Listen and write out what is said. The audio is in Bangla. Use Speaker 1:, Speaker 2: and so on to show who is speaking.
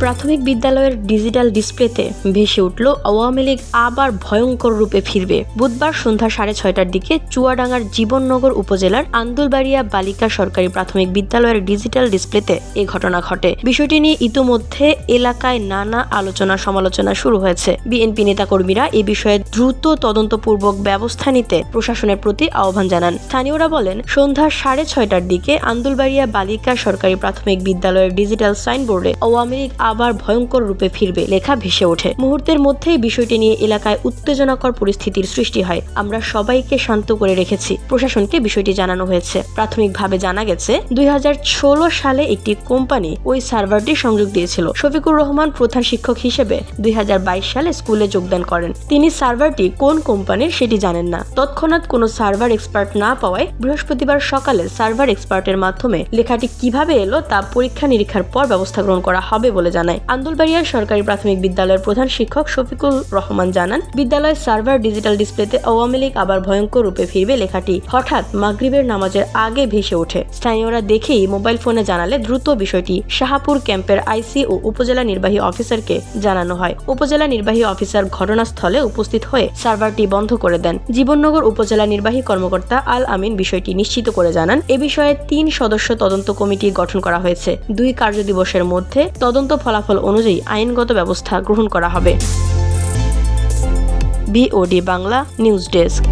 Speaker 1: প্রাথমিক বিদ্যালয়ের ডিজিটাল ডিসপ্লেতে ভেসে উঠল আওয়ামী লীগ আবার ভয়ঙ্কর রূপে ফিরবে। বুধবার সন্ধ্যা 6:30টার দিকে চুয়াডাঙ্গার জীবননগর উপজেলার আন্দুলবাড়িয়া বালিকা সরকারি প্রাথমিক বিদ্যালয়ের ডিজিটাল ডিসপ্লেতে এ ঘটনা ঘটে। বিষয়টি নিয়ে ইতোমধ্যে এলাকায় নানা আলোচনা সমালোচনা শুরু হয়েছে। বিএনপি নেতাকর্মীরা এ বিষয়ে দ্রুত তদন্তপূর্বক ব্যবস্থা নিতে প্রশাসনের প্রতি আহ্বান জানান। স্থানীয়রা বলেন, সন্ধ্যা 6:30টার দিকে আন্দুলবাড়িয়া বালিকা সরকারি প্রাথমিক বিদ্যালয়ের ডিজিটাল সাইনবোর্ডে আওয়ামী লীগ আবার ভয়ঙ্কর রূপে ফিরবে লেখা ভেসে ওঠে। মুহূর্তের মধ্যেই বিষয়টি নিয়ে এলাকায় উত্তেজনাকর পরিস্থিতির সৃষ্টি হয়। আমরা সবাইকে শান্ত করে রেখেছি। প্রশাসনকে বিষয়টি জানানো হয়েছে। প্রাথমিকভাবে জানা গেছে 2016 সালে একটি কোম্পানি ওই সার্ভারটি সংযোগ দিয়েছিল। শফিকুর রহমান প্রধান শিক্ষক হিসেবে 2022 সালে স্কুলে যোগদান করেন। তিনি সার্ভারটি কোন কোম্পানির সেটি জানেন না। তৎক্ষণাৎ কোনো সার্ভার এক্সপার্ট না পাওয়ায় বৃহস্পতিবার সকালে সার্ভার এক্সপার্টের মাধ্যমে লেখাটি কিভাবে এলো তা পরীক্ষা নিরীক্ষার পর ব্যবস্থা গ্রহণ করা হবে বলে জানায়। আন্দুলবাড়িয়া সরকারি প্রাথমিক বিদ্যালয়ের প্রধান শিক্ষক শফিকুর রহমান জানান, বিদ্যালয়ের সার্ভার ডিজিটাল ডিসপ্লেতে আওয়ামী লীগ আবার ভয়ঙ্কর রূপে ফিরবে লেখাটি হঠাৎ মাগরিবের নামাজের আগে ভেসে ওঠে। স্থানীয়রা দেখেই মোবাইল ফোনে জানালে দ্রুত বিষয়টি শাহপুর ক্যাম্পের আইসি ও উপজেলা নির্বাহী অফিসারকে জানানো হয়। উপজেলা নির্বাহী অফিসার ঘটনাস্থলে উপস্থিত হয়ে সার্ভারটি বন্ধ করে দেন। জীবননগর উপজেলা নির্বাহী কর্মকর্তা আল আমিন বিষয়টি নিশ্চিত করে জানান, এ বিষয়ে 3 সদস্য তদন্ত কমিটি গঠন করা হয়েছে। 2 কার্যদিবসের মধ্যে তদন্ত ফলাফল অনুযায়ী আইনগত ব্যবস্থা গ্রহণ করা হবে। BOD Bangla news desk.